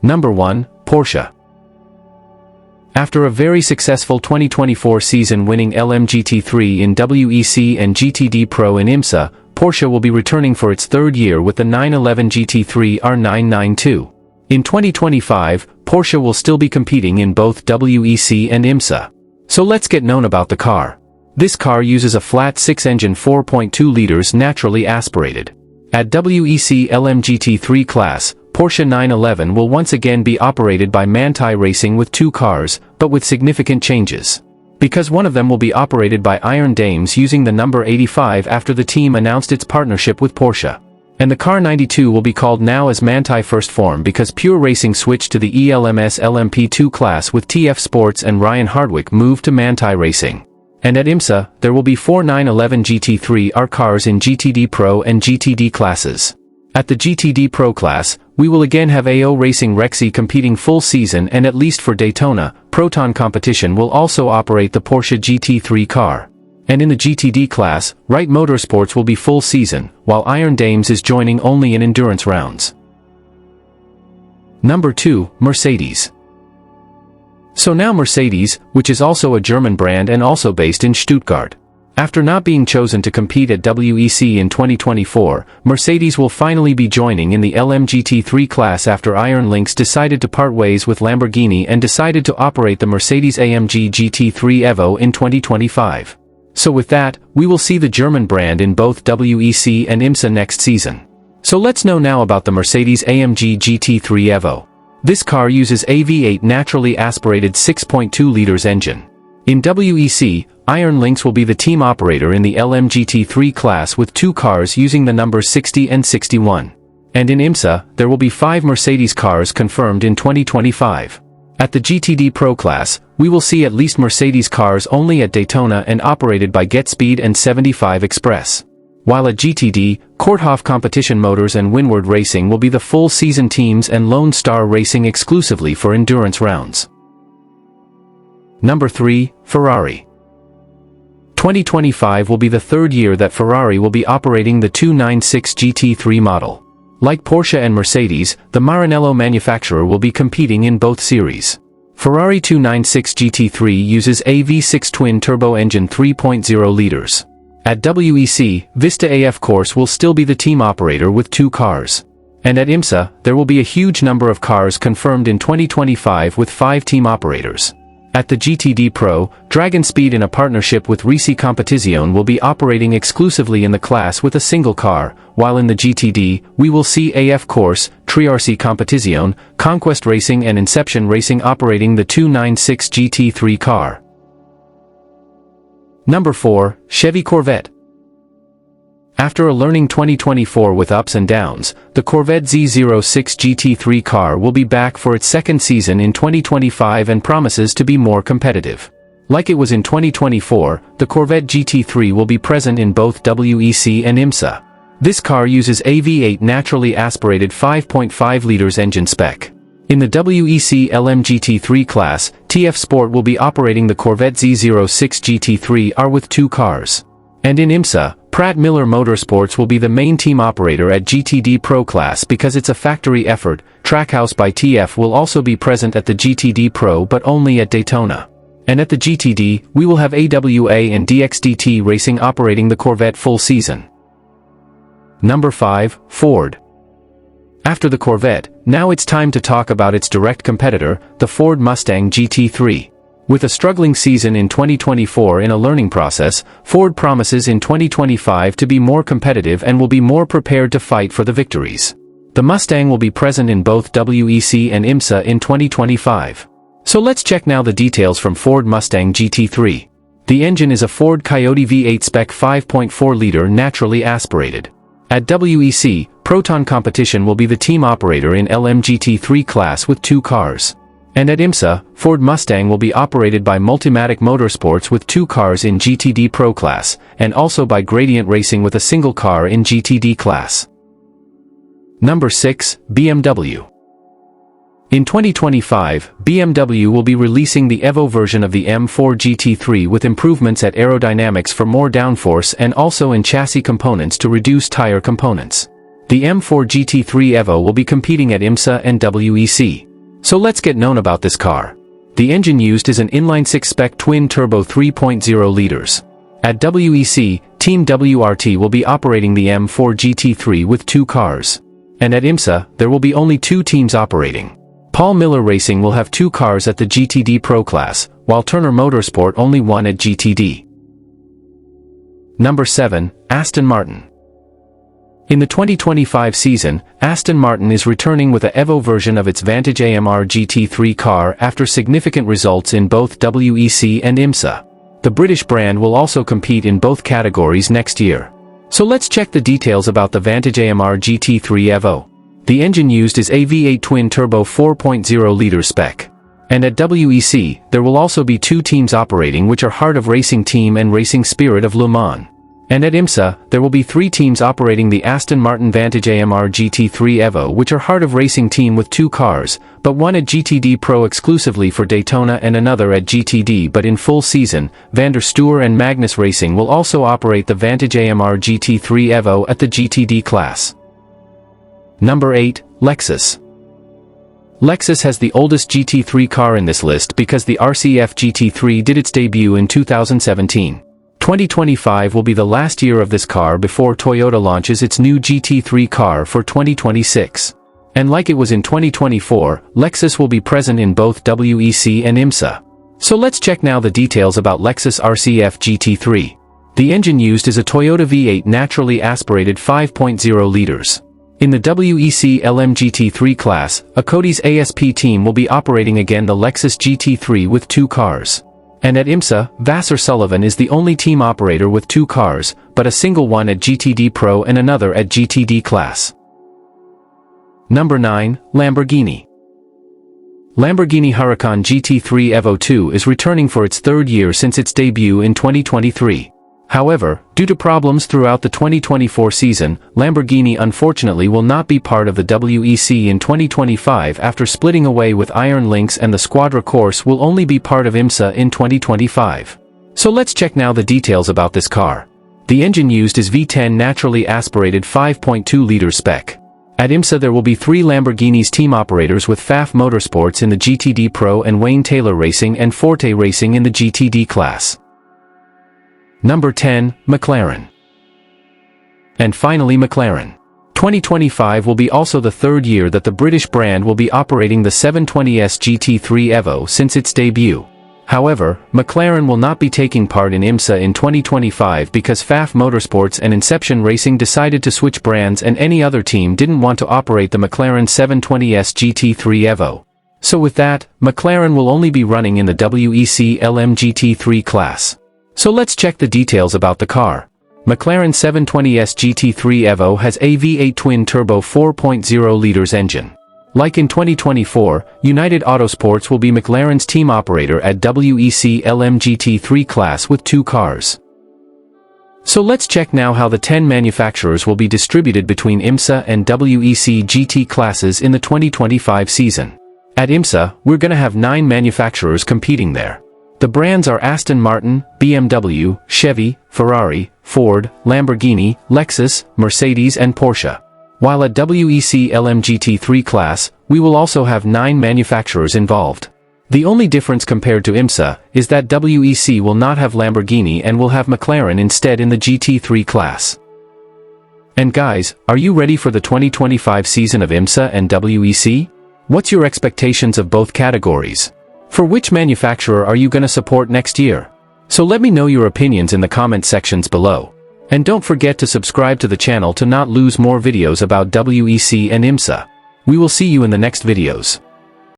Number 1. Porsche. After a very successful 2024 season winning LMGT3 in WEC and GTD Pro in IMSA, Porsche will be returning for its third year with the 911 GT3 R992. In 2025, Porsche will still be competing in both WEC and IMSA. So let's get known about the car. This car uses a flat 6-engine 4.2 liters naturally aspirated. At WEC Lmgt3 class, Porsche 911 will once again be operated by Manthey Racing with 2 cars, but with significant changes. Because one of them will be operated by Iron Dames using the number 85 after the team announced its partnership with Porsche. And the car 92 will be called now as Manthey First Form because Pure Racing switched to the ELMS LMP2 class with TF Sports and Ryan Hardwick moved to Manthey Racing. And at IMSA, there will be 4 911 GT3 R cars in GTD Pro and GTD classes. At the GTD Pro class, we will again have AO Racing Rexy competing full season, and at least for Daytona, Proton Competition will also operate the Porsche GT3 car. And in the GTD class, Wright Motorsports will be full season, while Iron Dames is joining only in endurance rounds. Number 2. Mercedes. So now Mercedes, which is also a German brand and also based in Stuttgart. After not being chosen to compete at WEC in 2024, Mercedes will finally be joining in the LMGT3 class after Iron Lynx decided to part ways with Lamborghini and decided to operate the Mercedes-AMG GT3 Evo in 2025. So with that, we will see the German brand in both WEC and IMSA next season. So let's know now about the Mercedes-AMG GT3 Evo. This car uses a V8 naturally aspirated 6.2 liters engine. In WEC, Iron Lynx will be the team operator in the LMGT3 class with 2 cars using the numbers 60 and 61. And in IMSA, there will be 5 Mercedes cars confirmed in 2025. At the GTD Pro class, we will see at least Mercedes cars only at Daytona and operated by GetSpeed and 75 Express. While at GTD, Korthoff Competition Motors and Windward Racing will be the full season teams and Lone Star Racing exclusively for endurance rounds. Number 3. Ferrari. 2025 will be the third year that Ferrari will be operating the 296 GT3 model. Like Porsche and Mercedes, the Maranello manufacturer will be competing in both series. Ferrari 296 GT3 uses a V6 twin-turbo engine 3.0 liters. At WEC, Vista AF Corse will still be the team operator with 2 cars. And at IMSA, there will be a huge number of cars confirmed in 2025 with 5 team operators. At the GTD Pro, Dragon Speed in a partnership with Risi Competizione will be operating exclusively in the class with a single car, while in the GTD, we will see AF Corse, Triarsi Competizione, Conquest Racing and Inception Racing operating the 296 GT3 car. Number 4. Chevy Corvette. After a learning 2024 with ups and downs, the Corvette Z06 GT3 car will be back for its second season in 2025 and promises to be more competitive. Like it was in 2024, the Corvette GT3 will be present in both WEC and IMSA. This car uses a V8 naturally aspirated 5.5 liters engine spec. In the WEC Lmgt3 class, TF Sport will be operating the Corvette Z06 GT3 R with 2 cars. And in IMSA, Pratt Miller Motorsports will be the main team operator at GTD Pro class because it's a factory effort. Trackhouse by TF will also be present at the GTD Pro but only at Daytona. And at the GTD, we will have AWA and DXDT Racing operating the Corvette full season. Number 5. Ford. After the Corvette, now it's time to talk about its direct competitor, the Ford Mustang GT3. With a struggling season in 2024 in a learning process, Ford promises in 2025 to be more competitive and will be more prepared to fight for the victories. The Mustang will be present in both WEC and IMSA in 2025. So let's check now the details from Ford Mustang GT3. The engine is a Ford Coyote V8 spec 5.4-liter naturally aspirated. At WEC, Proton Competition will be the team operator in LMGT3 class with 2 cars. And at IMSA, Ford Mustang will be operated by Multimatic Motorsports with 2 cars in GTD Pro class, and also by Gradient Racing with a single car in GTD class. Number 6. BMW. In 2025, BMW will be releasing the Evo version of the M4 GT3 with improvements at aerodynamics for more downforce and also in chassis components to reduce tire components. The M4 GT3 Evo will be competing at IMSA and WEC. So let's get known about this car. The engine used is an inline-six spec twin-turbo 3.0 liters. At WEC, Team WRT will be operating the M4 GT3 with 2 cars. And at IMSA, there will be only 2 teams operating. Paul Miller Racing will have 2 cars at the GTD Pro class, while Turner Motorsport only 1 at GTD. Number 7, Aston Martin. In the 2025 season, Aston Martin is returning with a Evo version of its Vantage AMR GT3 car after significant results in both WEC and IMSA. The British brand will also compete in both categories next year. So let's check the details about the Vantage AMR GT3 Evo. The engine used is a V8 twin-turbo 4.0-liter spec. And at WEC, there will also be 2 teams operating, which are Heart of Racing Team and Racing Spirit of Le Mans. And at IMSA, there will be 3 teams operating the Aston Martin Vantage AMR GT3 Evo, which are Heart of Racing Team with 2 cars, but 1 at GTD Pro exclusively for Daytona and another at GTD. But in full season, Van der Steur and Magnus Racing will also operate the Vantage AMR GT3 Evo at the GTD class. Number 8, Lexus. Lexus has the oldest GT3 car in this list because the RCF GT3 did its debut in 2017. 2025 will be the last year of this car before Toyota launches its new GT3 car for 2026. And like it was in 2024, Lexus will be present in both WEC and IMSA. So let's check now the details about Lexus RCF GT3. The engine used is a Toyota V8 naturally aspirated 5.0 liters. In the WEC Lmgt3 class, a Cody's ASP team will be operating again the Lexus GT3 with 2 cars. And at IMSA, Vassar Sullivan is the only team operator with 2 cars, but a single one at GTD Pro and another at GTD class. Number 9, Lamborghini. Lamborghini Huracan GT3 Evo 2 is returning for its 3rd year since its debut in 2023. However, due to problems throughout the 2024 season, Lamborghini unfortunately will not be part of the WEC in 2025 after splitting away with Iron Lynx, and the Squadra Corse will only be part of IMSA in 2025. So let's check now the details about this car. The engine used is V10 naturally aspirated 5.2-liter spec. At IMSA there will be 3 Lamborghinis team operators with Pfaff Motorsports in the GTD Pro and Wayne Taylor Racing and Forte Racing in the GTD class. Number 10, McLaren. And finally McLaren. 2025 will be also the 3rd year that the British brand will be operating the 720S GT3 Evo since its debut. However, McLaren will not be taking part in IMSA in 2025 because Pfaff Motorsports and Inception Racing decided to switch brands, and any other team didn't want to operate the McLaren 720S GT3 Evo. So with that, McLaren will only be running in the WEC Lmgt3 class. So let's check the details about the car. McLaren 720S GT3 Evo has a V8 twin-turbo 4.0 liters engine. Like in 2024, United Autosports will be McLaren's team operator at WEC Lmgt3 class with 2 cars. So let's check now how the 10 manufacturers will be distributed between IMSA and WEC GT classes in the 2025 season. At IMSA, we're gonna have 9 manufacturers competing there. The brands are Aston Martin, BMW, Chevy, Ferrari, Ford, Lamborghini, Lexus, Mercedes and Porsche. While at WEC Lmgt3 class, we will also have 9 manufacturers involved. The only difference compared to IMSA is that WEC will not have Lamborghini and will have McLaren instead in the GT3 class. And guys, are you ready for the 2025 season of IMSA and WEC? What's your expectations of both categories? For which manufacturer are you gonna support next year? So let me know your opinions in the comment sections below. And don't forget to subscribe to the channel to not lose more videos about WEC and IMSA. We will see you in the next videos.